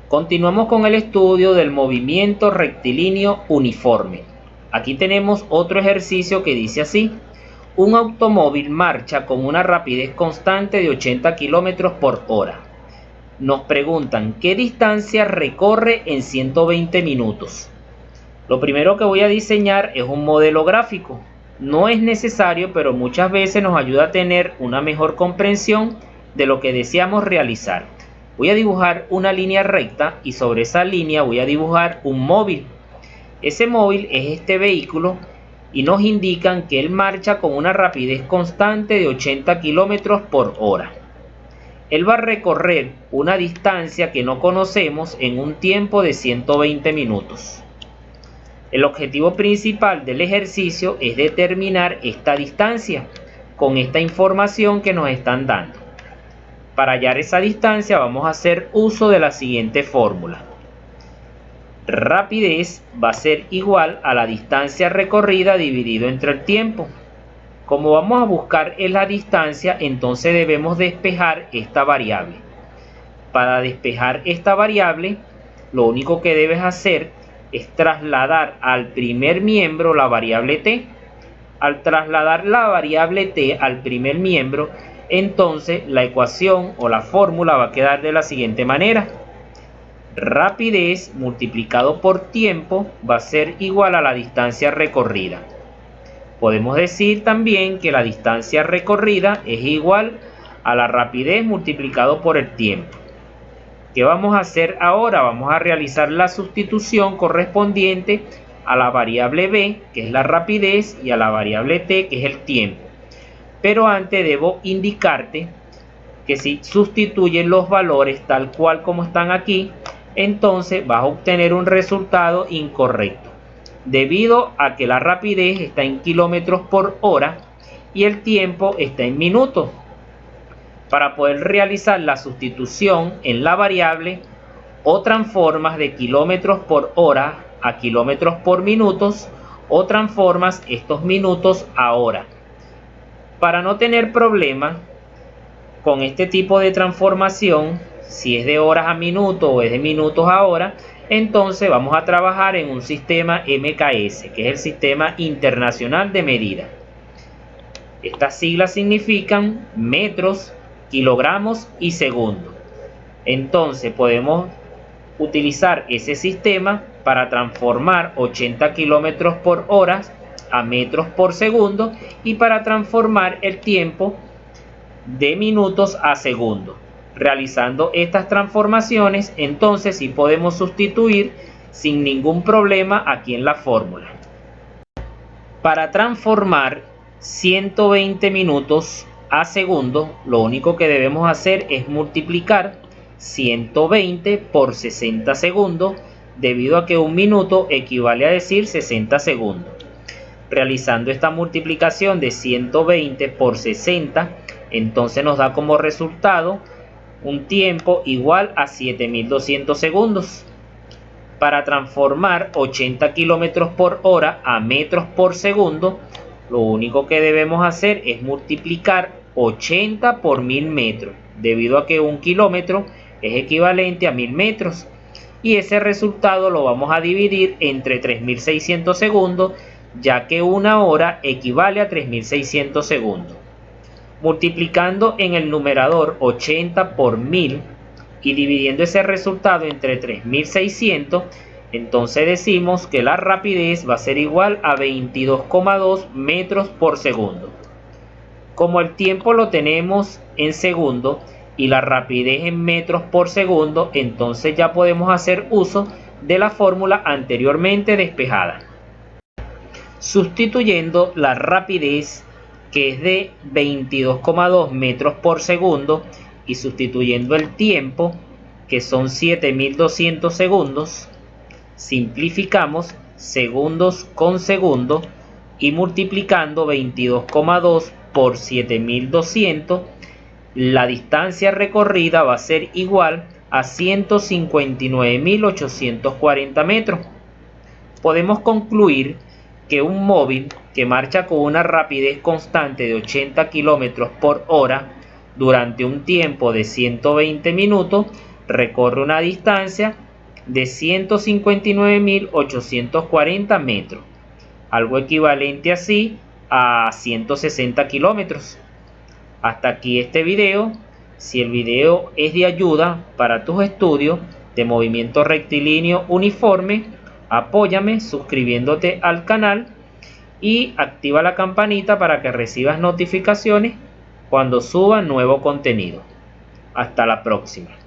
Continuamos con el estudio del movimiento rectilíneo uniforme. Aquí tenemos otro ejercicio que dice así: un automóvil marcha con una rapidez constante de 80 km por hora. Nos preguntan qué distancia recorre en 120 minutos. Lo primero que voy a diseñar es un modelo gráfico. No es necesario, pero muchas veces nos ayuda a tener una mejor comprensión de lo que deseamos realizar. Voy a dibujar una línea recta y sobre esa línea voy a dibujar un móvil. Ese móvil es este vehículo y nos indican que él marcha con una rapidez constante de 80 km por hora. Él va a recorrer una distancia que no conocemos en un tiempo de 120 minutos. El objetivo principal del ejercicio es determinar esta distancia con esta información que nos están dando. Para hallar esa distancia vamos a hacer uso de la siguiente fórmula. Rapidez va a ser igual a la distancia recorrida dividido entre el tiempo. Como vamos a buscar la distancia, entonces debemos despejar esta variable. Para despejar esta variable, lo único que debes hacer es trasladar al primer miembro la variable t. Al trasladar la variable t al primer miembro, entonces la ecuación o la fórmula va a quedar de la siguiente manera. Rapidez multiplicado por tiempo va a ser igual a la distancia recorrida. Podemos decir también que la distancia recorrida es igual a la rapidez multiplicado por el tiempo. ¿Qué vamos a hacer ahora? Vamos a realizar la sustitución correspondiente a la variable b, que es la rapidez, y a la variable t, que es el tiempo. Pero antes debo indicarte que si sustituyen los valores tal cual como están aquí, entonces vas a obtener un resultado incorrecto, debido a que la rapidez está en kilómetros por hora y el tiempo está en minutos. Para poder realizar la sustitución en la variable, o transformas de kilómetros por hora a kilómetros por minutos, o transformas estos minutos a hora. Para no tener problema con este tipo de transformación, si es de horas a minutos o es de minutos a hora, entonces vamos a trabajar en un sistema MKS, que es el Sistema Internacional de Medida. Estas siglas significan metros, kilogramos y segundos. Entonces podemos utilizar ese sistema para transformar 80 kilómetros por hora a metros por segundo y para transformar el tiempo de minutos a segundos. Realizando estas transformaciones, entonces sí podemos sustituir sin ningún problema aquí en la fórmula. Para transformar 120 minutos a segundo, lo único que debemos hacer es multiplicar 120 por 60 segundos, debido a que un minuto equivale a decir 60 segundos. Realizando esta multiplicación de 120 por 60, entonces nos da como resultado un tiempo igual a 7200 segundos. Para transformar 80 kilómetros por hora a metros por segundo, lo único que debemos hacer es multiplicar 80 por 1000 metros, debido a que un kilómetro es equivalente a 1000 metros. Y ese resultado lo vamos a dividir entre 3600 segundos, ya que una hora equivale a 3600 segundos. Multiplicando en el numerador 80 por 1000 y dividiendo ese resultado entre 3600, entonces decimos que la rapidez va a ser igual a 22,2 metros por segundo. Como el tiempo lo tenemos en segundo y la rapidez en metros por segundo, entonces ya podemos hacer uso de la fórmula anteriormente despejada. Sustituyendo la rapidez, que es de 22,2 metros por segundo, y sustituyendo el tiempo, que son 7200 segundos, simplificamos segundos con segundo y multiplicando 22,2 por 7200, la distancia recorrida va a ser igual a 159.840 metros. Podemos concluir que un móvil que marcha con una rapidez constante de 80 km por hora durante un tiempo de 120 minutos recorre una distancia de 159.840 metros, algo equivalente así a 160 kilómetros. Hasta aquí este video. Si el video es de ayuda para tus estudios de movimiento rectilíneo uniforme, apóyame suscribiéndote al canal y activa la campanita para que recibas notificaciones cuando suba nuevo contenido. Hasta la próxima.